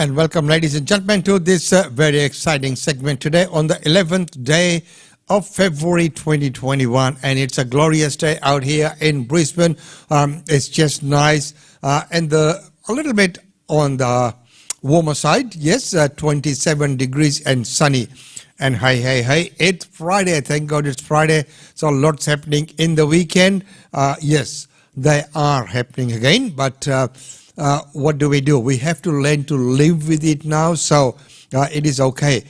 And welcome, ladies and gentlemen, to this very exciting segment today on the 11th day of February 2021. And it's a glorious day out here in Brisbane. It's just nice and a little bit on the warmer side. Yes, 27 degrees and sunny. And hey, it's Friday. Thank God it's Friday. So lots happening in the weekend. Yes, they are happening again, but what do? We have to learn to live with it now. So it is okay.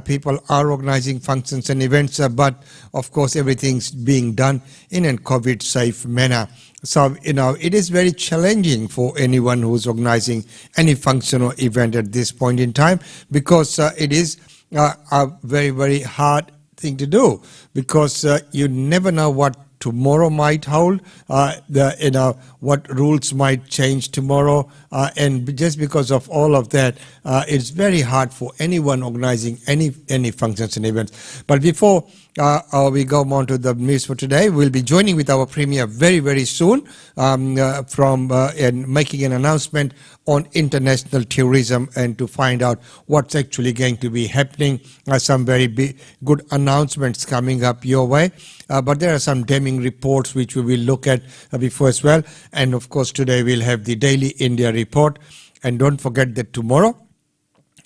People are organizing functions and events, but of course everything's being done in a COVID-safe manner. So, it is very challenging for anyone who's organizing any function or event at this point in time, because it is a very, very hard thing to do, because you never know what tomorrow might hold, what rules might change tomorrow, and just because of all of that, it's very hard for anyone organizing any functions and events. But before we go on to the news for today, we'll be joining with our Premier very, very soon and making an announcement on international tourism, and to find out what's actually going to be happening. Some very good announcements coming up your way. But there are some damning reports which we will look at before as well. And of course, today we'll have the Daily India report. And don't forget that tomorrow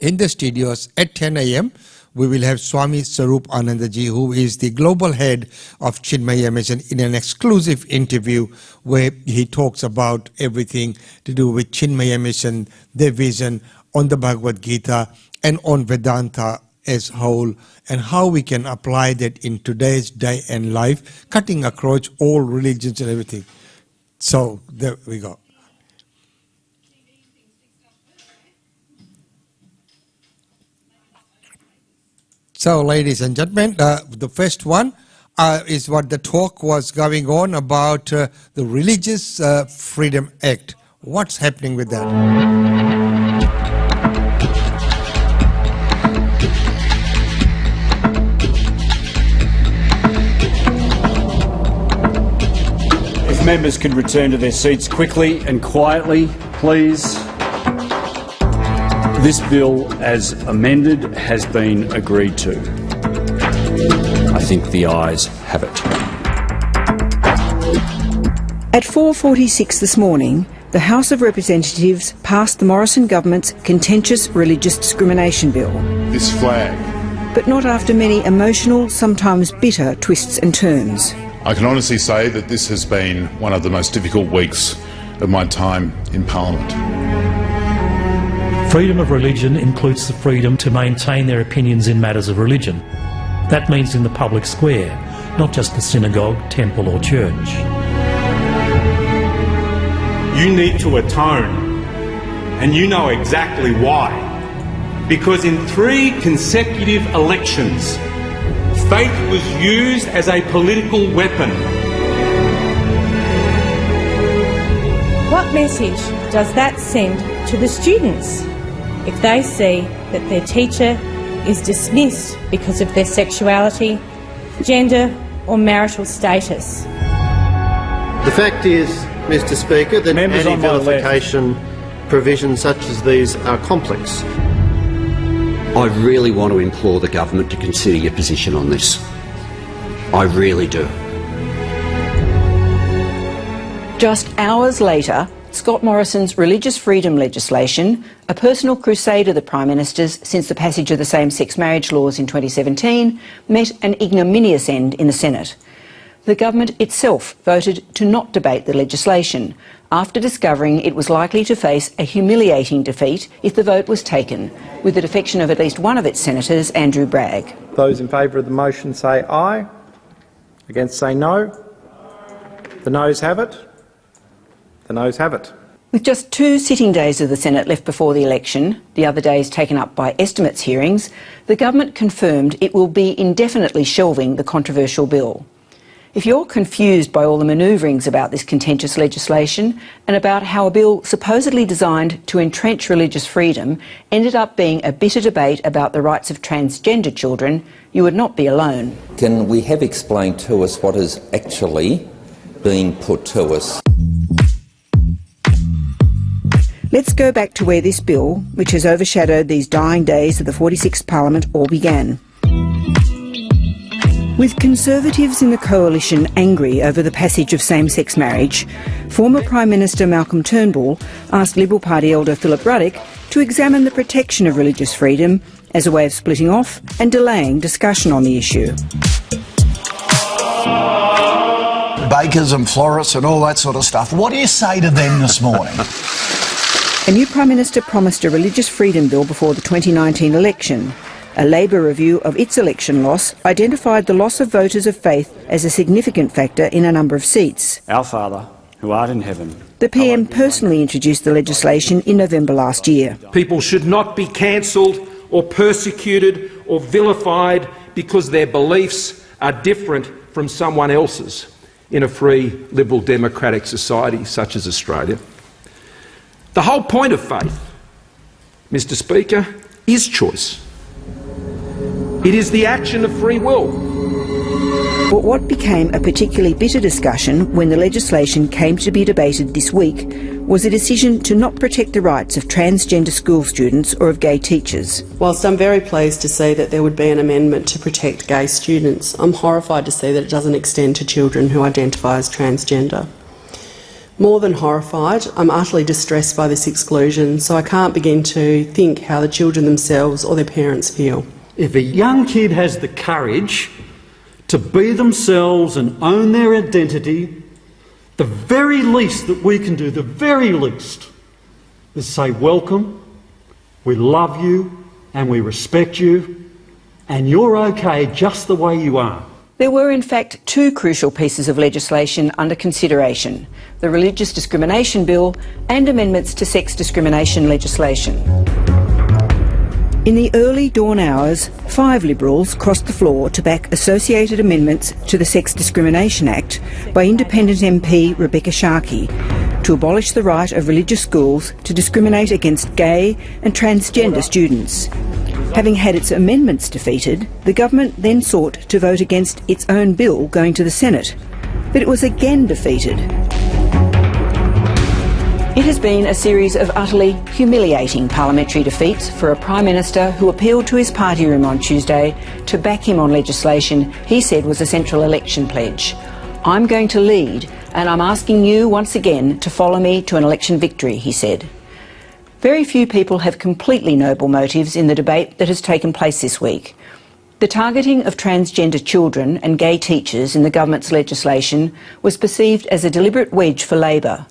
in the studios at 10 a.m., we will have Swami Sarup Anandaji, who is the global head of Chinmaya Mission, in an exclusive interview where he talks about everything to do with Chinmaya Mission, their vision on the Bhagavad Gita and on Vedanta as whole, and how we can apply that in today's day and life, cutting across all religions and everything. So there we go. So, ladies and gentlemen, the first one is what the talk was going on about the Religious Freedom Act. What's happening with that? If members could return to their seats quickly and quietly, please. This bill, as amended, has been agreed to. I think the ayes have it. At 4:46 this morning, the House of Representatives passed the Morrison government's contentious religious discrimination bill. This flag. But not after many emotional, sometimes bitter twists and turns. I can honestly say that this has been one of the most difficult weeks of my time in Parliament. Freedom of religion includes the freedom to maintain their opinions in matters of religion. That means in the public square, not just the synagogue, temple or church. You need to atone, and you know exactly why. Because in 3 consecutive elections, faith was used as a political weapon. What message does that send to the students if they see that their teacher is dismissed because of their sexuality, gender or marital status? The fact is, Mr Speaker, that anti-vilification provisions such as these are complex. I really want to implore the government to consider your position on this. I really do. Just hours later, Scott Morrison's religious freedom legislation, a personal crusade of the Prime Minister's since the passage of the same-sex marriage laws in 2017, met an ignominious end in the Senate. The government itself voted to not debate the legislation, after discovering it was likely to face a humiliating defeat if the vote was taken, with the defection of at least one of its senators, Andrew Bragg. Those in favour of the motion say aye. Against say no. The noes have it. The noes have it. With just 2 sitting days of the Senate left before the election, the other days taken up by estimates hearings, the government confirmed it will be indefinitely shelving the controversial bill. If you're confused by all the manoeuvrings about this contentious legislation and about how a bill supposedly designed to entrench religious freedom ended up being a bitter debate about the rights of transgender children, you would not be alone. Can we have explained to us what is actually being put to us? Let's go back to where this bill, which has overshadowed these dying days of the 46th Parliament, all began. With Conservatives in the coalition angry over the passage of same-sex marriage, former Prime Minister Malcolm Turnbull asked Liberal Party elder Philip Ruddock to examine the protection of religious freedom as a way of splitting off and delaying discussion on the issue. Bakers and florists and all that sort of stuff. What do you say to them this morning? A new Prime Minister promised a religious freedom bill before the 2019 election. A Labor review of its election loss identified the loss of voters of faith as a significant factor in a number of seats. Our Father, who art in heaven. The PM personally introduced the legislation in November last year. People should not be cancelled or persecuted or vilified because their beliefs are different from someone else's in a free, liberal, democratic society such as Australia. The whole point of faith, Mr. Speaker, is choice. It is the action of free will. But what became a particularly bitter discussion when the legislation came to be debated this week was a decision to not protect the rights of transgender school students or of gay teachers. Whilst I'm very pleased to see that there would be an amendment to protect gay students, I'm horrified to see that it doesn't extend to children who identify as transgender. More than horrified, I'm utterly distressed by this exclusion, so I can't begin to think how the children themselves or their parents feel. If a young kid has the courage to be themselves and own their identity, the very least that we can do, the very least, is say, welcome, we love you and we respect you, and you're okay just the way you are. There were in fact two crucial pieces of legislation under consideration: the Religious Discrimination Bill and amendments to sex discrimination legislation. In the early dawn hours, 5 Liberals crossed the floor to back associated amendments to the Sex Discrimination Act by independent MP Rebecca Sharkey to abolish the right of religious schools to discriminate against gay and transgender students. Having had its amendments defeated, the government then sought to vote against its own bill going to the Senate, but it was again defeated. It has been a series of utterly humiliating parliamentary defeats for a Prime Minister who appealed to his party room on Tuesday to back him on legislation he said was a central election pledge. "I'm going to lead, and I'm asking you once again to follow me to an election victory," he said. Very few people have completely noble motives in the debate that has taken place this week. The targeting of transgender children and gay teachers in the government's legislation was perceived as a deliberate wedge for Labor.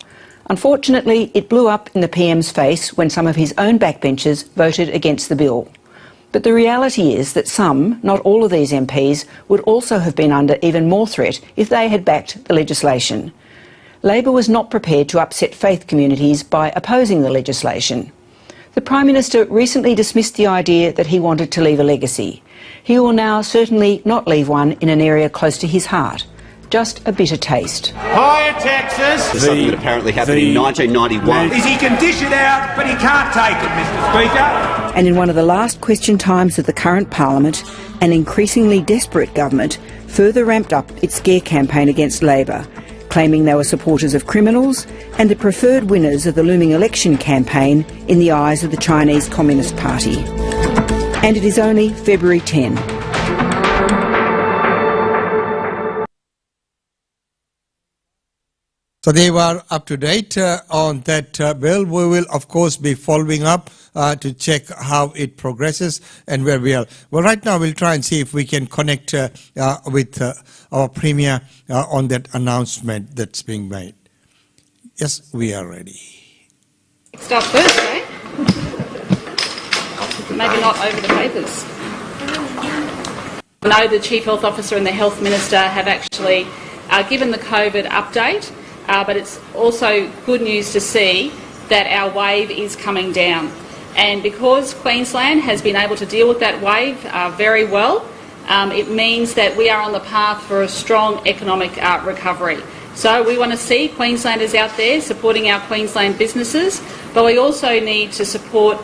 Unfortunately, it blew up in the PM's face when some of his own backbenchers voted against the bill. But the reality is that some, not all of these MPs, would also have been under even more threat if they had backed the legislation. Labor was not prepared to upset faith communities by opposing the legislation. The Prime Minister recently dismissed the idea that he wanted to leave a legacy. He will now certainly not leave one in an area close to his heart. Just a bitter taste. Higher taxes. Something that apparently happened in 1991. He can dish it out, but he can't take it, Mr. Speaker. And in one of the last question times of the current Parliament, an increasingly desperate government further ramped up its scare campaign against Labor, claiming they were supporters of criminals and the preferred winners of the looming election campaign in the eyes of the Chinese Communist Party. And it is only February 10. So they were up to date on that bill. We will, of course, be following up to check how it progresses and where we are. Well, right now we'll try and see if we can connect with our Premier on that announcement that's being made. Yes, we are ready. Start Thursday. Maybe not over the papers. I know the Chief Health Officer and the Health Minister have actually given the COVID update. But it's also good news to see that our wave is coming down. And because Queensland has been able to deal with that wave very well, it means that we are on the path for a strong economic recovery. So we want to see Queenslanders out there supporting our Queensland businesses, but we also need to support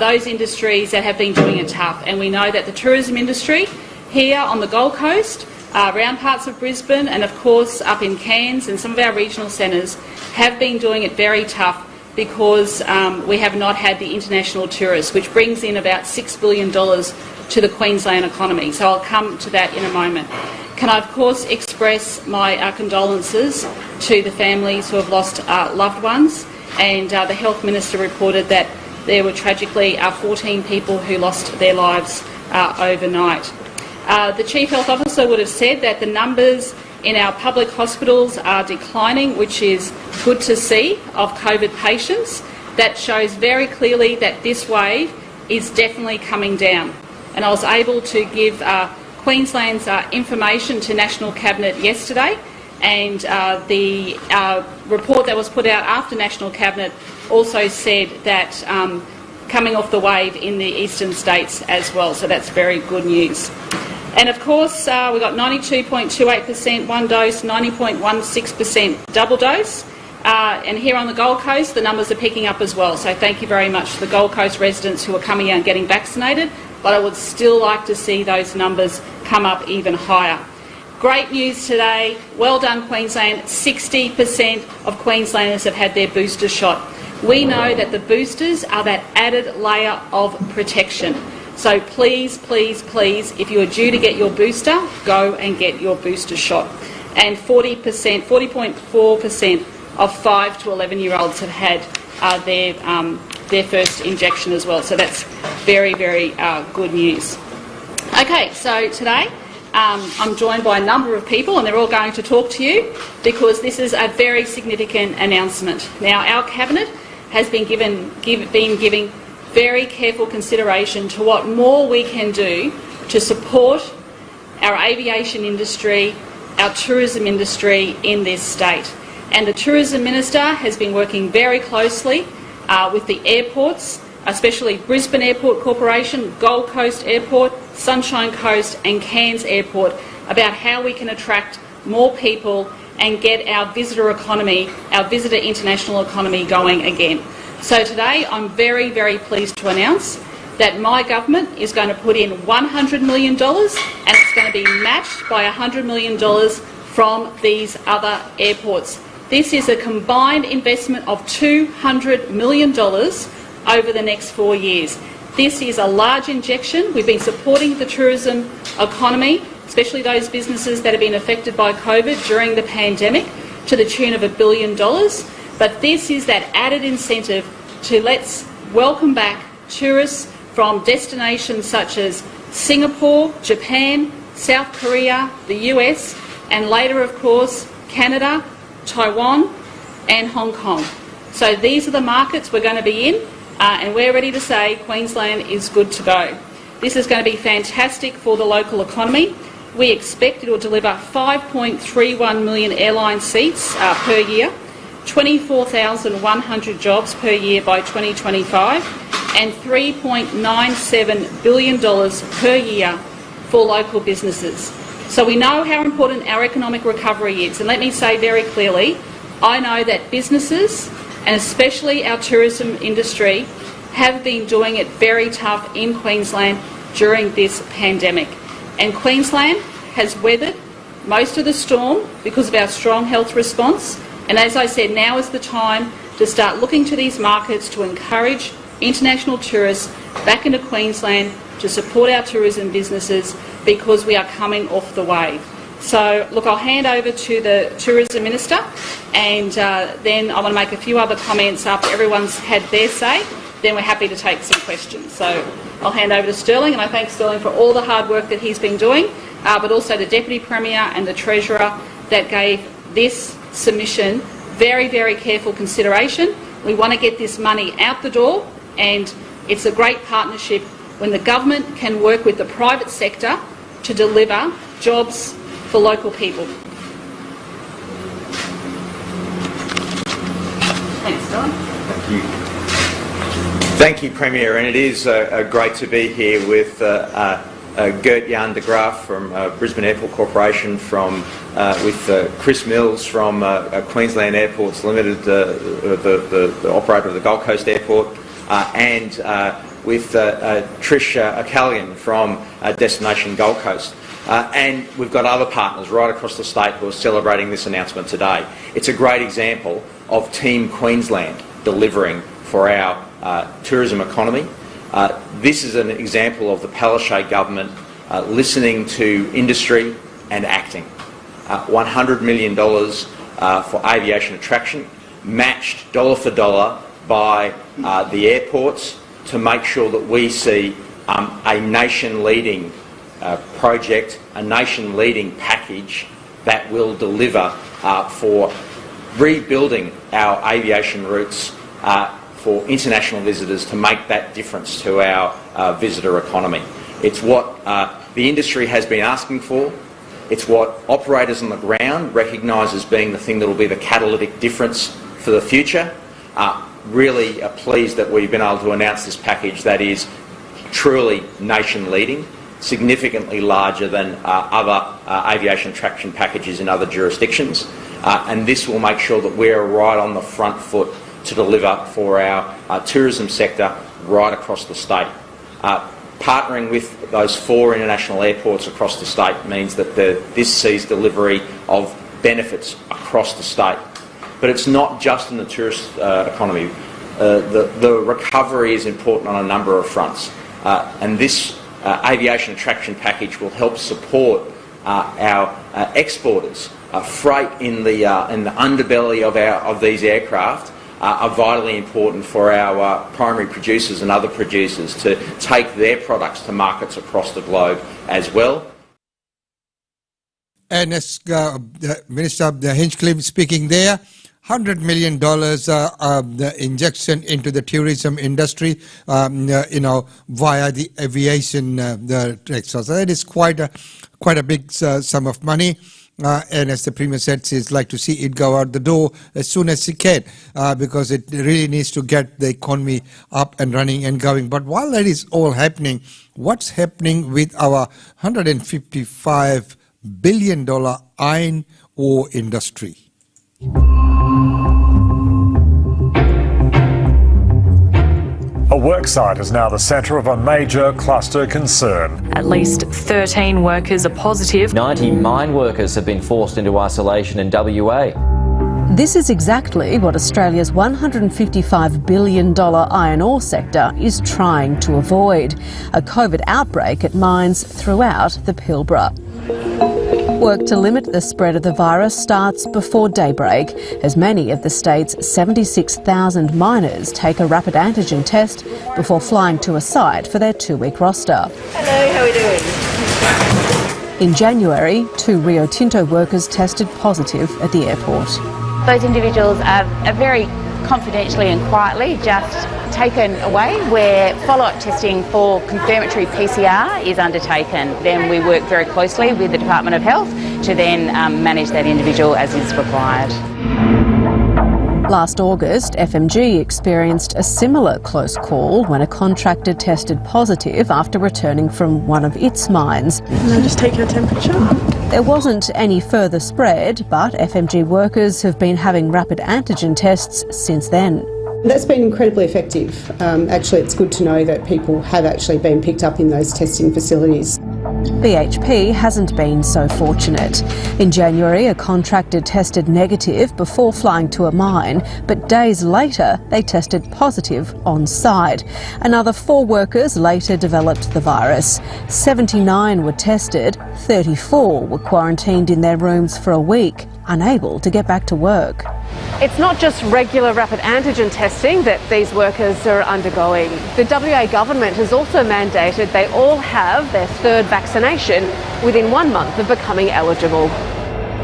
those industries that have been doing it tough. And we know that the tourism industry here on the Gold Coast, around parts of Brisbane and of course up in Cairns and some of our regional centres have been doing it very tough because we have not had the international tourists, which brings in about $6 billion to the Queensland economy. So I'll come to that in a moment. Can I, of course, express my condolences to the families who have lost loved ones, and the Health Minister reported that there were tragically 14 people who lost their lives overnight. The Chief Health Officer would have said that the numbers in our public hospitals are declining, which is good to see, of COVID patients. That shows very clearly that this wave is definitely coming down. And I was able to give Queensland's information to National Cabinet yesterday, and the report that was put out after National Cabinet also said that coming off the wave in the eastern states as well, so that's very good news. And of course, we got 92.28% one dose, 90.16% double dose. And here on the Gold Coast, the numbers are picking up as well. So thank you very much to the Gold Coast residents who are coming out and getting vaccinated. But I would still like to see those numbers come up even higher. Great news today. Well done, Queensland. 60% of Queenslanders have had their booster shot. We know that the boosters are that added layer of protection. So please, please, please, if you are due to get your booster, go and get your booster shot. And 40.4% of 5 to 11-year-olds have had their first injection as well. So that's very, very good news. Okay, so today I'm joined by a number of people, and they're all going to talk to you because this is a very significant announcement. Now, our Cabinet has been giving very careful consideration to what more we can do to support our aviation industry, our tourism industry in this state. And the Tourism Minister has been working very closely with the airports, especially Brisbane Airport Corporation, Gold Coast Airport, Sunshine Coast and Cairns Airport, about how we can attract more people and get our visitor economy, our visitor international economy going again. So today I'm very, very pleased to announce that my government is going to put in $100 million, and it's going to be matched by $100 million from these other airports. This is a combined investment of $200 million over the next 4 years. This is a large injection. We've been supporting the tourism economy, especially those businesses that have been affected by COVID during the pandemic, to the tune of $1 billion. But this is that added incentive to let's welcome back tourists from destinations such as Singapore, Japan, South Korea, the US, and later, of course, Canada, Taiwan and Hong Kong. So these are the markets we're going to be in, and we're ready to say Queensland is good to go. This is going to be fantastic for the local economy. We expect it will deliver 5.31 million airline seats per year, 24,100 jobs per year by 2025, and $3.97 billion per year for local businesses. So we know how important our economic recovery is, and let me say very clearly, I know that businesses, and especially our tourism industry, have been doing it very tough in Queensland during this pandemic. And Queensland has weathered most of the storm because of our strong health response. And as I said, now is the time to start looking to these markets to encourage international tourists back into Queensland to support our tourism businesses, because we are coming off the wave. So, look, I'll hand over to the Tourism Minister, and then I want to make a few other comments after everyone's had their say. Then we're happy to take some questions. So I'll hand over to Sterling, and I thank Sterling for all the hard work that he's been doing, but also the Deputy Premier and the Treasurer that gave this submission very, very careful consideration. We want to get this money out the door, and it's a great partnership when the government can work with the private sector to deliver jobs for local people. Thanks, Sterling. Thank you. Thank you, Premier, and it is great to be here with Gert-Jan de Graaf from Brisbane Airport Corporation, with Chris Mills from Queensland Airports Limited, the operator of the Gold Coast Airport, and with Trish O'Callaghan from Destination Gold Coast. And we've got other partners right across the state who are celebrating this announcement today. It's a great example of Team Queensland delivering for our tourism economy. This is an example of the Palaszczuk government listening to industry and acting. $100 million for aviation attraction, matched dollar for dollar by the airports to make sure that we see a nation-leading project, a nation-leading package that will deliver for rebuilding our aviation routes for international visitors to make that difference to our visitor economy. It's what the industry has been asking for. It's what operators on the ground recognise as being the thing that will be the catalytic difference for the future. Really pleased that we've been able to announce this package that is truly nation-leading, significantly larger than other aviation attraction packages in other jurisdictions. And this will make sure that we're right on the front foot to deliver for our tourism sector right across the state. Partnering with those 4 international airports across the state means that this sees delivery of benefits across the state. But it's not just in the tourist economy. The recovery is important on a number of fronts. And this aviation attraction package will help support our exporters. Freight in the underbelly of these aircraft are vitally important for our primary producers and other producers to take their products to markets across the globe as well. And as Minister Hinchcliffe speaking there, $100 million the injection into the tourism industry, via the aviation tax. So that is quite a big sum of money. And as the Premier said, she'd like to see it go out the door as soon as she can, because it really needs to get the economy up and running and going. But while that is all happening, what's happening with our $155 billion iron ore industry? A worksite is now the centre of a major cluster concern. At least 13 workers are positive. 90 mine workers have been forced into isolation in WA. This is exactly what Australia's $155 billion iron ore sector is trying to avoid: a COVID outbreak at mines throughout the Pilbara. Work to limit the spread of the virus starts before daybreak, as many of the state's 76,000 miners take a rapid antigen test before flying to a site for their 2-week roster. Hello, how are we doing? In January, 2 Rio Tinto workers tested positive at the airport. Those individuals are very confidentially and quietly just taken away, where follow-up testing for confirmatory PCR is undertaken. Then we work very closely with the Department of Health to then manage that individual as is required. Last August, FMG experienced a similar close call when a contractor tested positive after returning from one of its mines. Can I just take your temperature? There wasn't any further spread, but FMG workers have been having rapid antigen tests since then. That's been incredibly effective. Actually, it's good to know that people have actually been picked up in those testing facilities. BHP hasn't been so fortunate. In January, a contractor tested negative before flying to a mine, but days later they tested positive on site. Another 4 workers later developed the virus. 79 were tested, 34 were quarantined in their rooms for a week, unable to get back to work. It's not just regular rapid antigen testing that these workers are undergoing. The WA government has also mandated they all have their 3rd vaccination within 1 month of becoming eligible.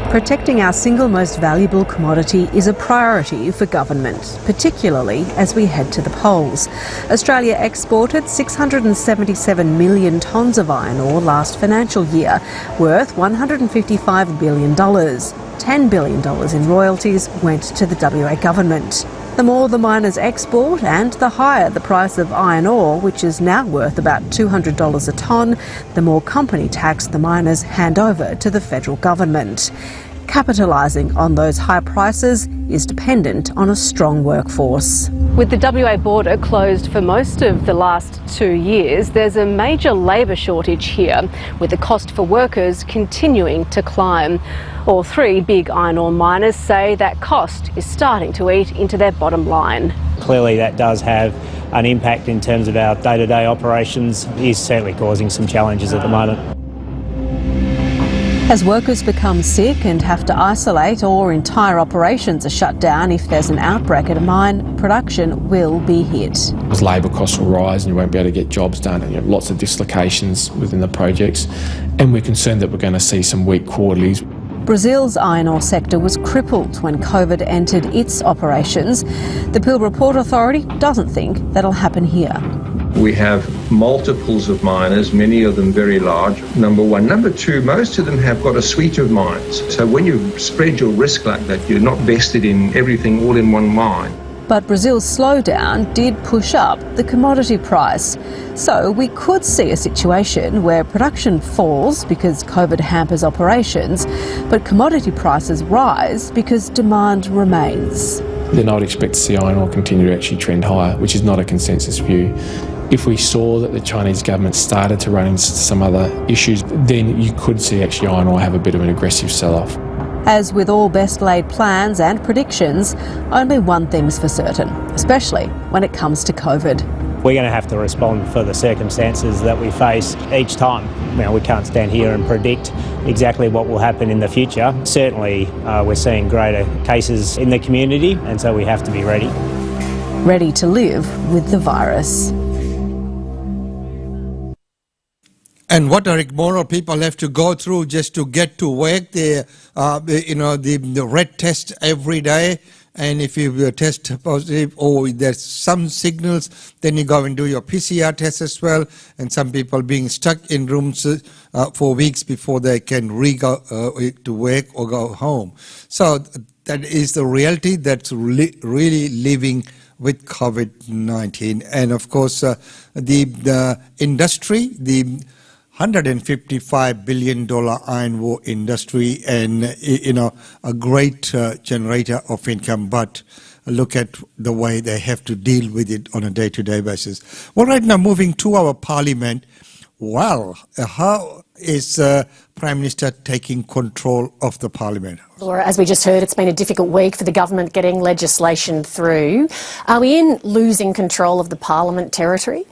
Protecting our single most valuable commodity is a priority for government, particularly as we head to the polls. Australia exported 677 million tonnes of iron ore last financial year, worth $155 billion. $10 billion in royalties went to the WA government. The more the miners export and the higher the price of iron ore, which is now worth about $200 a tonne, the more company tax the miners hand over to the federal government. capitalising on those high prices is dependent on a strong workforce. With the WA border closed for most of the last 2 years, there's a major labour shortage here, with the cost for workers continuing to climb. All three big iron ore miners say that cost is starting to eat into their bottom line. Clearly that does have an impact in terms of our day-to-day operations. It is certainly causing some challenges at the moment. As workers become sick and have to isolate, or entire operations are shut down if there's an outbreak at a mine, production will be hit. As labour costs will rise and you won't be able to get jobs done, and you have lots of dislocations within the projects, and we're concerned that we're going to see some weak quarterlies. Brazil's iron ore sector was crippled when COVID entered its operations. The Pilbara Port Authority doesn't think that'll happen here. We have multiples of miners, many of them very large, number one. Number two, most of them have got a suite of mines. So when you spread your risk like that, you're not vested in everything all in one mine. But Brazil's slowdown did push up the commodity price. So we could see a situation where production falls because COVID hampers operations, but commodity prices rise because demand remains. Then I would expect to see iron ore continue to actually trend higher, which is not a consensus view. If we saw that the Chinese government started to run into some other issues, then you could see actually iron ore have a bit of an aggressive sell-off. As with all best laid plans and predictions, only one thing's for certain, especially when it comes to COVID. We're going to have to respond for the circumstances that we face each time. Now, we can't stand here and predict exactly what will happen in the future. Certainly, we're seeing greater cases in the community, and so we have to be ready. Ready to live with the virus. And what a rigmarole people have to go through just to get to work. The red test every day. And if you test positive or there's some signals, then you go and do your PCR test as well. And some people being stuck in rooms for weeks before they can go to work or go home. So that is the reality that's really living with COVID-19. And of course, the industry, the $155 billion iron ore industry, and a great generator of income, but look at the way they have to deal with it on a day-to-day basis. Well, right now, moving to our parliament, well, how is Prime Minister taking control of the parliament? Laura, as we just heard, it's been a difficult week for the government getting legislation through. Are we in losing control of the parliament territory?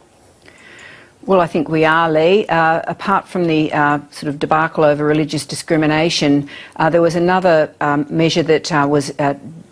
Well, I think we are, Lee. Apart from the sort of debacle over religious discrimination, there was another measure that was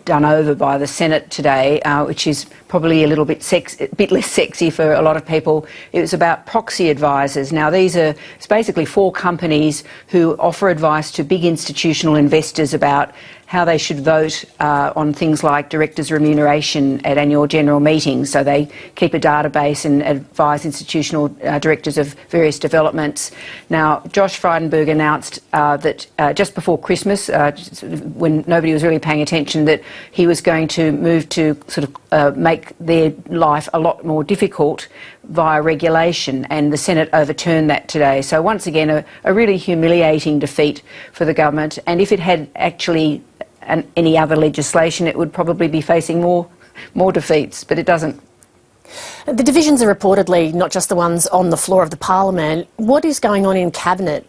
done over by the Senate today, which is probably a bit less sexy for a lot of people. It was about proxy advisors. Now, it's basically 4 companies who offer advice to big institutional investors about how they should vote on things like directors' remuneration at annual general meetings. So they keep a database and advise institutional directors of various developments. Now, Josh Frydenberg announced that just before Christmas, when nobody was really paying attention, that he was going to move to sort of make their life a lot more difficult via regulation, and the Senate overturned that today. So once again, a really humiliating defeat for the government, and if it had actually any other legislation, it would probably be facing more defeats, but it doesn't. The divisions are reportedly not just the ones on the floor of the parliament. What is going on in cabinet?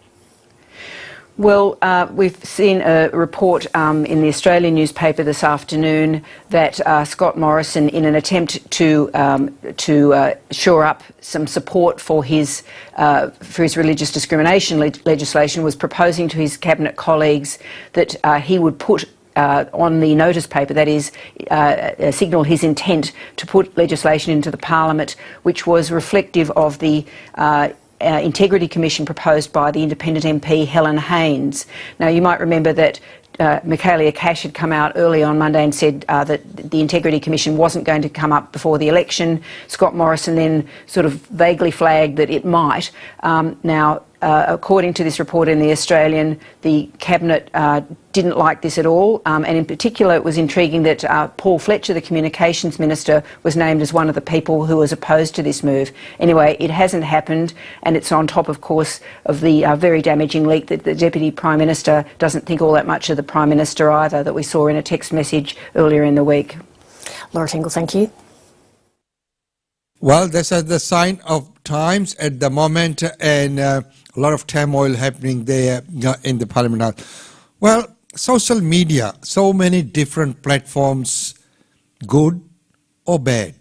Well, we've seen a report in the Australian newspaper this afternoon that Scott Morrison, in an attempt to shore up some support for his religious discrimination legislation, was proposing to his cabinet colleagues that he would put on the notice paper, that is, signal his intent to put legislation into the parliament which was reflective of the Integrity Commission proposed by the independent MP Helen Haines. Now, you might remember that Michaelia Cash had come out early on Monday and said that the Integrity Commission wasn't going to come up before the election. Scott Morrison then sort of vaguely flagged that it might. Now, according to this report in The Australian, the Cabinet didn't like this at all, and in particular it was intriguing that Paul Fletcher, the Communications Minister, was named as one of the people who was opposed to this move. Anyway, it hasn't happened, and it's on top, of course, of the very damaging leak that the Deputy Prime Minister doesn't think all that much of the Prime Minister either, that we saw in a text message earlier in the week. Laura Tingle, thank you. Well, this is the sign of times at the moment, and a lot of turmoil happening there in the Parliament House. Well, social media, so many different platforms, good or bad,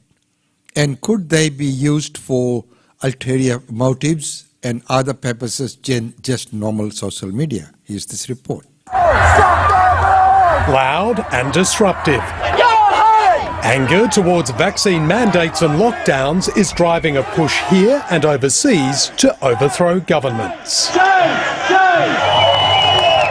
and could they be used for ulterior motives and other purposes than just normal social media? Here's this report. Loud and disruptive. Anger towards vaccine mandates and lockdowns is driving a push here and overseas to overthrow governments.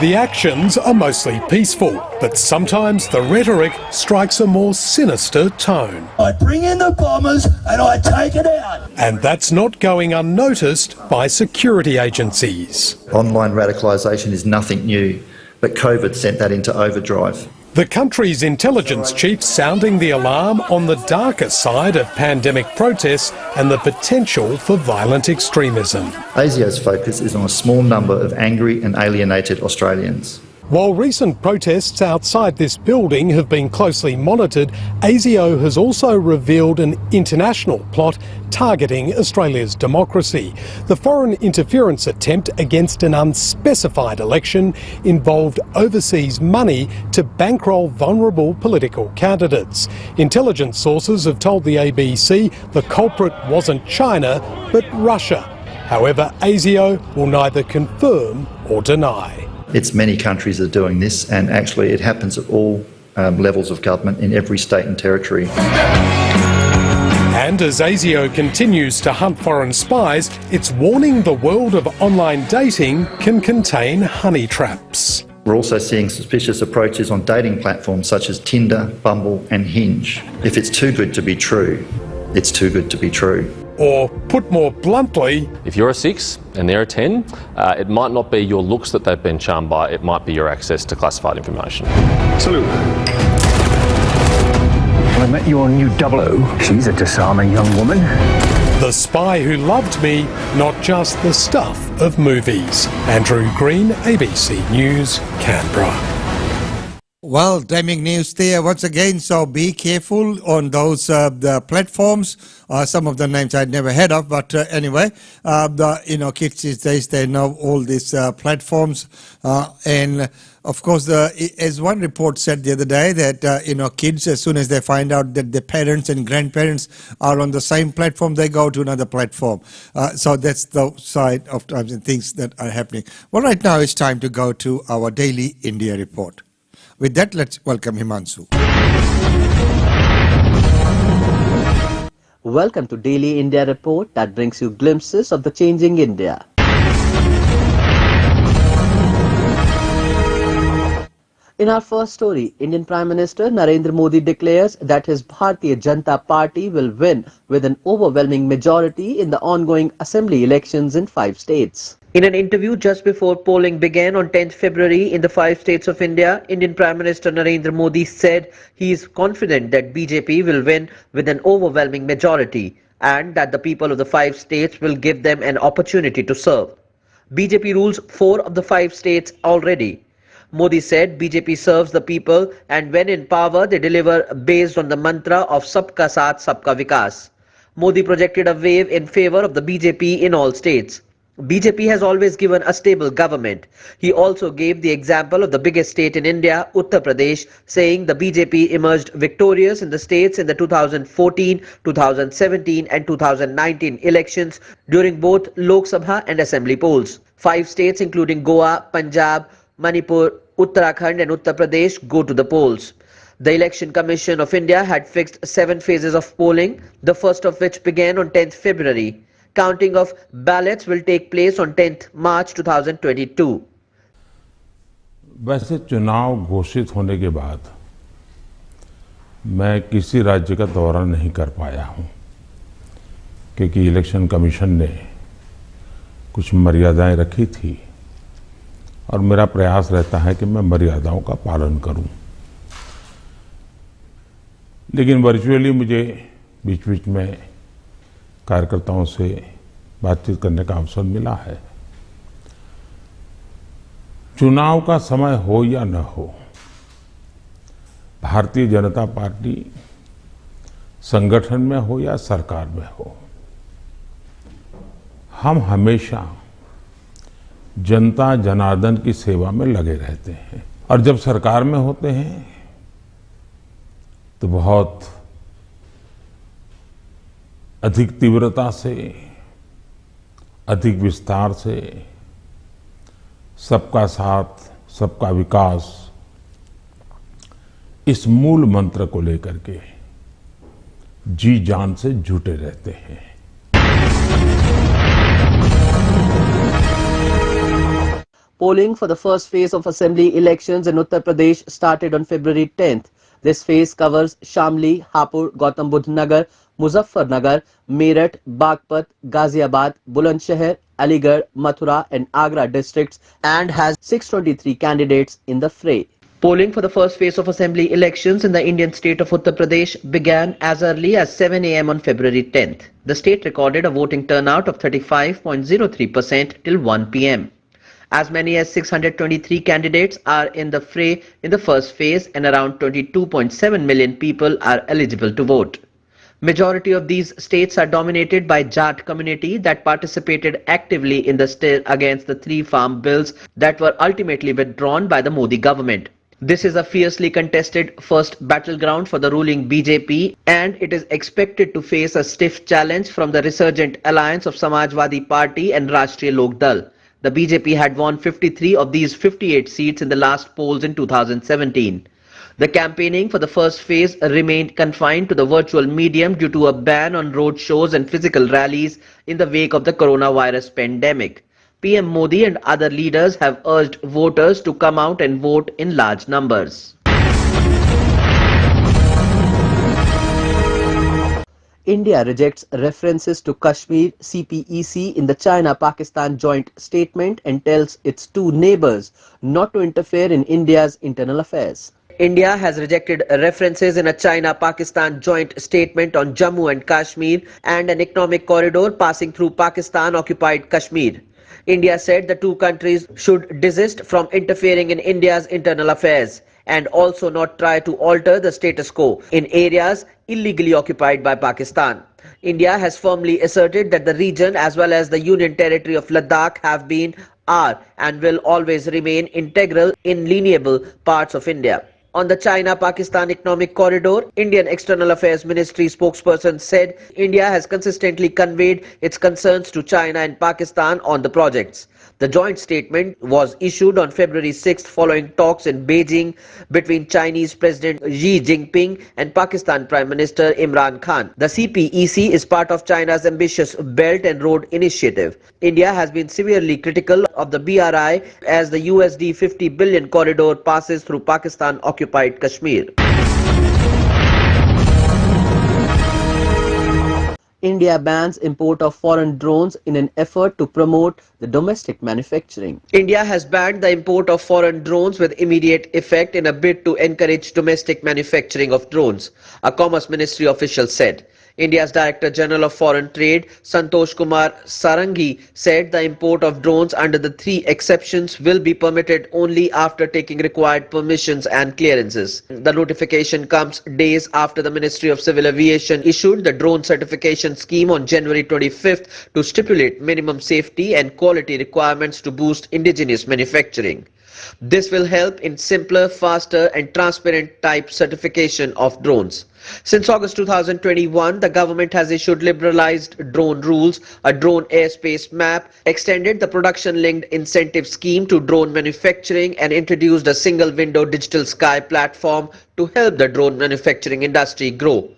The actions are mostly peaceful, but sometimes the rhetoric strikes a more sinister tone. I bring in the bombers and I take it out. And that's not going unnoticed by security agencies. Online radicalisation is nothing new, but COVID sent that into overdrive. The country's intelligence chief sounding the alarm on the darker side of pandemic protests and the potential for violent extremism. ASIO's focus is on a small number of angry and alienated Australians. While recent protests outside this building have been closely monitored, ASIO has also revealed an international plot targeting Australia's democracy. The foreign interference attempt against an unspecified election involved overseas money to bankroll vulnerable political candidates. Intelligence sources have told the ABC the culprit wasn't China, but Russia. However, ASIO will neither confirm or deny. It's many countries are doing this, and actually it happens at all levels of government in every state and territory. And as ASIO continues to hunt foreign spies, it's warning the world of online dating can contain honey traps. We're also seeing suspicious approaches on dating platforms such as Tinder, Bumble and Hinge. If it's too good to be true, it's too good to be true. Or, put more bluntly, if you're a 6 and they're a 10, it might not be your looks that they've been charmed by, it might be your access to classified information. Salute. I met your new 00. She's a disarming young woman. The Spy Who Loved Me, not just the stuff of movies. Andrew Green, ABC News, Canberra. Well, damning news there once again, so be careful on those the platforms. Some of the names I'd never heard of, but anyway, kids these days, they know all these platforms. And of course, as one report said the other day, that kids, as soon as they find out that their parents and grandparents are on the same platform, they go to another platform. So that's the side of times and things that are happening. Well, right now it's time to go to our daily India report. With that, let's welcome Himanshu. Welcome to Daily India Report that brings you glimpses of the changing India. In our first story, Indian Prime Minister Narendra Modi declares that his Bharatiya Janata Party will win with an overwhelming majority in the ongoing assembly elections in 5 states. In an interview just before polling began on 10th February in the 5 states of India, Indian Prime Minister Narendra Modi said he is confident that BJP will win with an overwhelming majority and that the people of the 5 states will give them an opportunity to serve. BJP rules 4 of the 5 states already. Modi said BJP serves the people and when in power they deliver based on the mantra of Sabka Saath Sabka Vikas. Modi projected a wave in favour of the BJP in all states. BJP has always given a stable government. He also gave the example of the biggest state in India, Uttar Pradesh, saying the BJP emerged victorious in the states in the 2014, 2017 and 2019 elections during both Lok Sabha and Assembly polls. 5 states including Goa, Punjab, Manipur, Uttarakhand and Uttar Pradesh go to the polls. The Election Commission of India had fixed 7 phases of polling, the first of which began on 10th February. Counting of ballots will take place on 10th March 2022. वैसे चुनाव घोषित होने के बाद मैं किसी राज्य का दौरा नहीं कर पाया हूं क्योंकि इलेक्शन कमीशन ने कुछ मर्यादाएं रखी थी और मेरा प्रयास रहता है कि मैं मर्यादाओं का पालन करूं। लेकिन वर्चुअली मुझे बीच बीच में कार्यकर्ताओं से बातचीत करने का अवसर मिला है। चुनाव का समय हो या न हो, भारतीय जनता पार्टी संगठन में हो या सरकार में हो, हम हमेशा जनता जनार्दन की सेवा में लगे रहते हैं। और जब सरकार में होते हैं तो बहुत अधिक तीव्रता से, अधिक विस्तार से सबका साथ, सबका विकास, इस मूल मंत्र को लेकर के जी जान से जुटे रहते हैं। Polling for the first phase of assembly elections in Uttar Pradesh started on February 10th. This phase covers Shamli, Hapur, Gautam Budh Nagar, Muzaffarnagar, Meerut, Bagpat, Ghaziabad, Bulandshahr, Aligarh, Mathura and Agra districts and has 623 candidates in the fray. Polling for the first phase of assembly elections in the Indian state of Uttar Pradesh began as early as 7 a.m. on February 10th. The state recorded a voting turnout of 35.03% till 1 p.m. As many as 623 candidates are in the fray in the first phase and around 22.7 million people are eligible to vote. Majority of these states are dominated by Jat community that participated actively in the stir against the 3 farm bills that were ultimately withdrawn by the Modi government. This is a fiercely contested first battleground for the ruling BJP and it is expected to face a stiff challenge from the resurgent alliance of Samajwadi Party and Rashtriya Lok Dal. The BJP had won 53 of these 58 seats in the last polls in 2017. The campaigning for the first phase remained confined to the virtual medium due to a ban on road shows and physical rallies in the wake of the coronavirus pandemic. PM Modi and other leaders have urged voters to come out and vote in large numbers. India rejects references to Kashmir CPEC in the China-Pakistan joint statement and tells its 2 neighbours not to interfere in India's internal affairs. India has rejected references in a China-Pakistan joint statement on Jammu and Kashmir and an economic corridor passing through Pakistan-occupied Kashmir. India said the 2 countries should desist from interfering in India's internal affairs and also not try to alter the status quo in areas illegally occupied by Pakistan. India has firmly asserted that the region as well as the Union Territory of Ladakh have been, are and will always remain integral, inalienable parts of India. On the China-Pakistan economic corridor, Indian External Affairs Ministry spokesperson said India has consistently conveyed its concerns to China and Pakistan on the projects. The joint statement was issued on February 6th following talks in Beijing between Chinese President Xi Jinping and Pakistan Prime Minister Imran Khan. The CPEC is part of China's ambitious Belt and Road Initiative. India has been severely critical of the BRI as the USD 50 billion corridor passes through Pakistan-occupied Kashmir. India bans import of foreign drones in an effort to promote the domestic manufacturing. India has banned the import of foreign drones with immediate effect in a bid to encourage domestic manufacturing of drones, a Commerce Ministry official said. India's Director General of Foreign Trade, Santosh Kumar Sarangi, said the import of drones under the 3 exceptions will be permitted only after taking required permissions and clearances. The notification comes days after the Ministry of Civil Aviation issued the drone certification scheme on January 25th to stipulate minimum safety and quality requirements to boost indigenous manufacturing. This will help in simpler, faster and transparent type certification of drones. Since August 2021, the government has issued liberalized drone rules, a drone airspace map, extended the production-linked incentive scheme to drone manufacturing and introduced a single-window digital sky platform to help the drone manufacturing industry grow.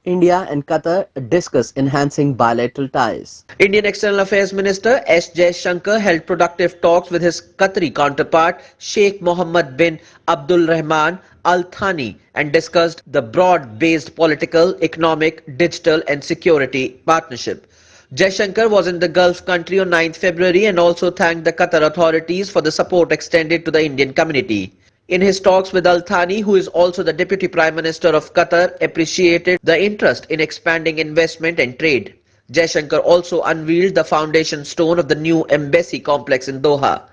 India and Qatar discuss enhancing bilateral ties. Indian External Affairs Minister S. Jaishankar held productive talks with his Qatari counterpart Sheikh Mohammed bin Abdul Rahman Al Thani and discussed the broad-based political, economic, digital and security partnership. Jaishankar was in the Gulf country on 9th February and also thanked the Qatar authorities for the support extended to the Indian community. In his talks with Al Thani, who is also the Deputy Prime Minister of Qatar, appreciated the interest in expanding investment and trade. Jaishankar also unveiled the foundation stone of the new embassy complex in Doha.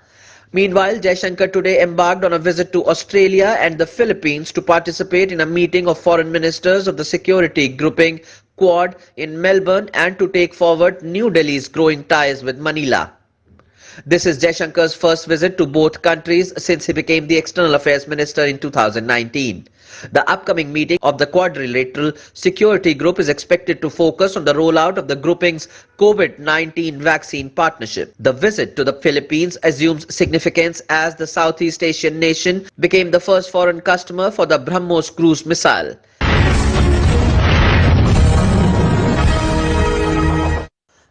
Meanwhile, Jaishankar today embarked on a visit to Australia and the Philippines to participate in a meeting of foreign ministers of the security grouping Quad in Melbourne and to take forward New Delhi's growing ties with Manila. This is Jaishankar's first visit to both countries since he became the External Affairs Minister in 2019. The upcoming meeting of the Quadrilateral Security Group is expected to focus on the rollout of the grouping's COVID-19 vaccine partnership. The visit to the Philippines assumes significance as the Southeast Asian nation became the first foreign customer for the BrahMos cruise missile.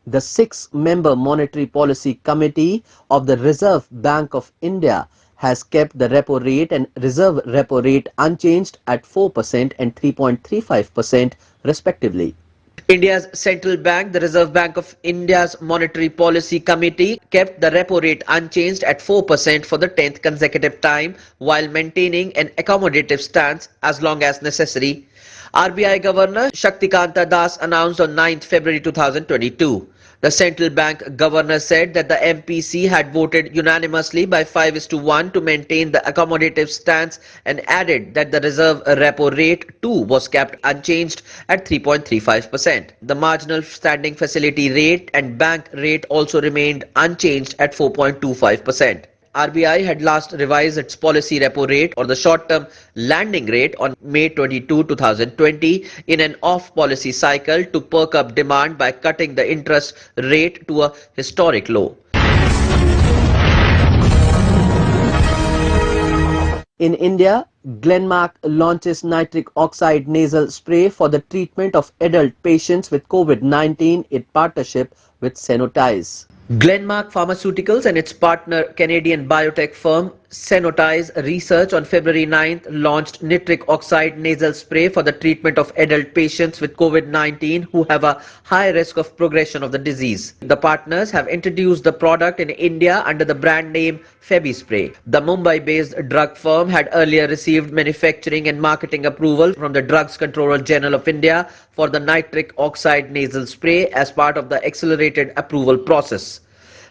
The 6-member Monetary Policy Committee of the Reserve Bank of India has kept the repo rate and reserve repo rate unchanged at 4% and 3.35% respectively. India's central bank, the Reserve Bank of India's Monetary Policy Committee, kept the repo rate unchanged at 4% for the 10th consecutive time while maintaining an accommodative stance as long as necessary. RBI Governor Shaktikanta Das announced on 9th February 2022. The central bank governor said that the MPC had voted unanimously by 5:1 to maintain the accommodative stance and added that the reserve repo rate too was kept unchanged at 3.35%. The marginal standing facility rate and bank rate also remained unchanged at 4.25%. RBI had last revised its policy repo rate or the short-term landing rate on May 22, 2020 in an off-policy cycle to perk up demand by cutting the interest rate to a historic low. In India, Glenmark launches nitric oxide nasal spray for the treatment of adult patients with COVID-19 in partnership with Sanotize. Glenmark Pharmaceuticals and its partner Canadian biotech firm Sanotize Research on February 9th launched nitric oxide nasal spray for the treatment of adult patients with COVID-19 who have a high risk of progression of the disease. The partners have introduced the product in India under the brand name Febispray. The Mumbai-based drug firm had earlier received manufacturing and marketing approval from the Drugs Controller General of India for the nitric oxide nasal spray as part of the accelerated approval process.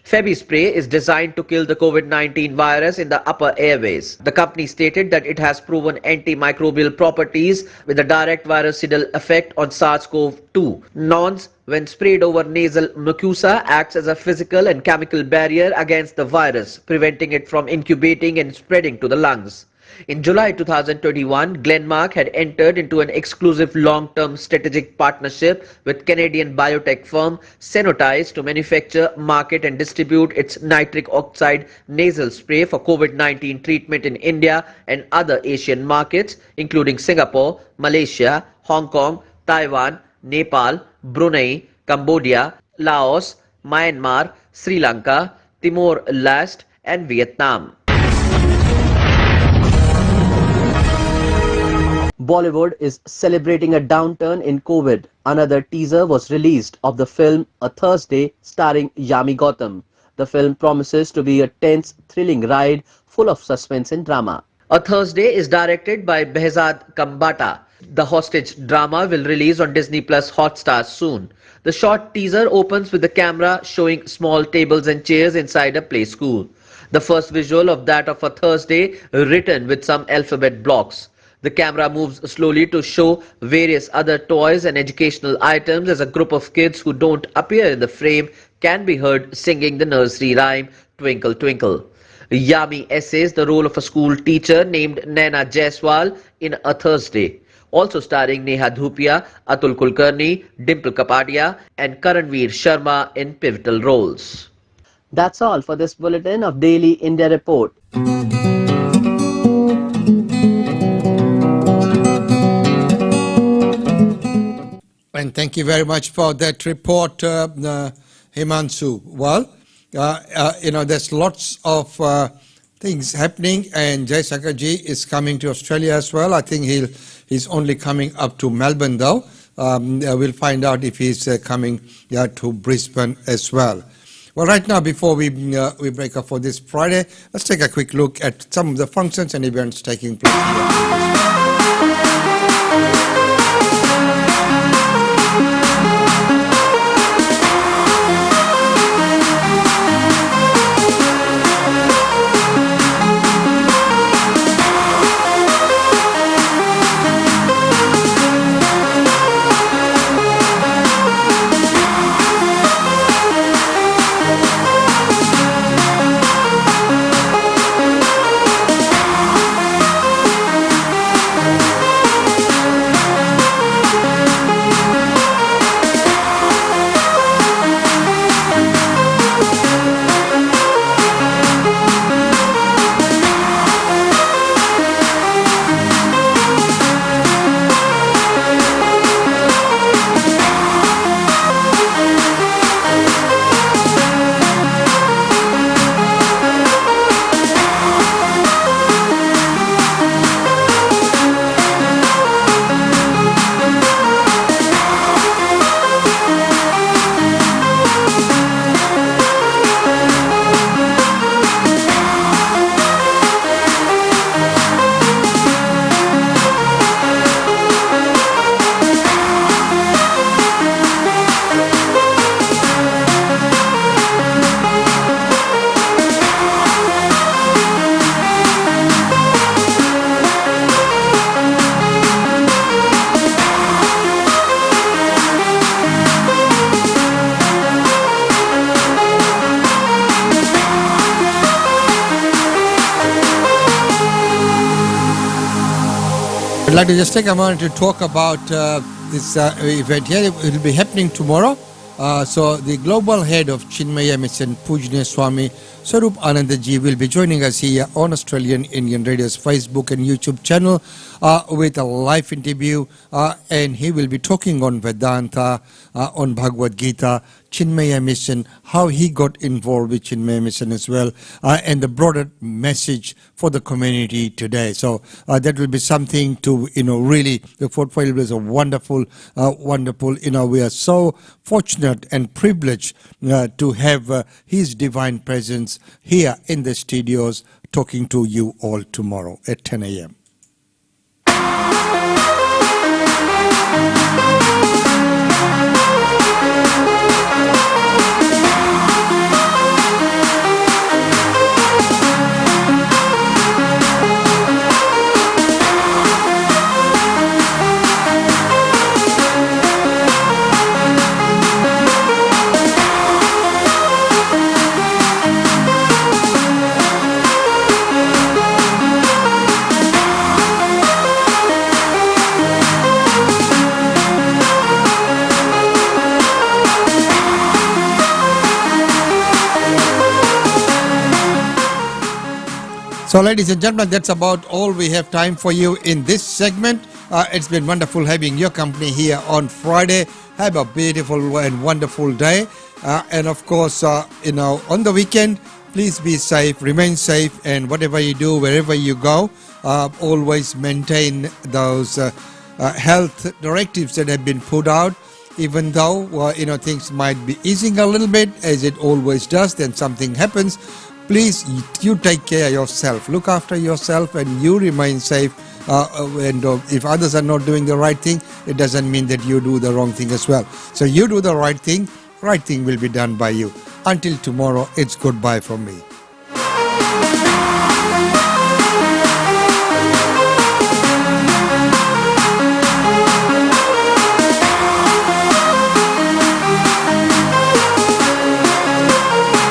Febispray is designed to kill the COVID-19 virus in the upper airways. The company stated that it has proven antimicrobial properties with a direct virucidal effect on SARS-CoV-2. NONS, when sprayed over nasal mucosa, acts as a physical and chemical barrier against the virus, preventing it from incubating and spreading to the lungs. In July 2021, Glenmark had entered into an exclusive long-term strategic partnership with Canadian biotech firm Sanotize to manufacture, market and distribute its nitric oxide nasal spray for COVID-19 treatment in India and other Asian markets, including Singapore, Malaysia, Hong Kong, Taiwan, Nepal, Brunei, Cambodia, Laos, Myanmar, Sri Lanka, Timor-Leste and Vietnam. Bollywood is celebrating a downturn in COVID. Another teaser was released of the film A Thursday starring Yami Gautam. The film promises to be a tense, thrilling ride full of suspense and drama. A Thursday is directed by Behzad Kambata. The hostage drama will release on Disney Plus Hotstar soon. The short teaser opens with the camera showing small tables and chairs inside a play school. The first visual of that of A Thursday written with some alphabet blocks. The camera moves slowly to show various other toys and educational items as a group of kids who don't appear in the frame can be heard singing the nursery rhyme Twinkle Twinkle. Yami essays the role of a school teacher named Naina Jaiswal in A Thursday. Also starring Neha Dhupia, Atul Kulkarni, Dimple Kapadia and Karanveer Sharma in pivotal roles. That's all for this bulletin of Daily India Report. And thank you very much for that report, Himanshu. Well, there's lots of things happening, and Jai Sakarji is coming to Australia as well. I think he's only coming up to Melbourne though. We'll find out if he's coming to Brisbane as well. Well, right now, before we break up for this Friday, let's take a quick look at some of the functions and events taking place here. I'd like to just take a moment to talk about this event here. It will be happening tomorrow. So the global head of Chinmaya Mission, Pujnya Swami Swarup Anandaji, will be joining us here on Australian Indian Radio's Facebook and YouTube channel with a live interview, and he will be talking on Vedanta, on Bhagavad Gita, Chinmaya Mission, how he got involved with Chinmaya Mission as well, and the broader message for the community today. So that will be something to, really, the portfolio is a wonderful, we are so fortunate and privileged to have his divine presence here in the studios talking to you all tomorrow at 10 a.m. So, ladies and gentlemen, that's about all we have time for you in this segment. It's been wonderful having your company here on Friday. Have a beautiful and wonderful day. And of course, on the weekend, please be safe, remain safe, and whatever you do, wherever you go, always maintain those health directives that have been put out. Even though, things might be easing a little bit, as it always does, then something happens. Please, you take care of yourself, look after yourself, and you remain safe. And if others are not doing the right thing, it doesn't mean that you do the wrong thing as well. So you do the right thing will be done by you. Until tomorrow, it's goodbye from me.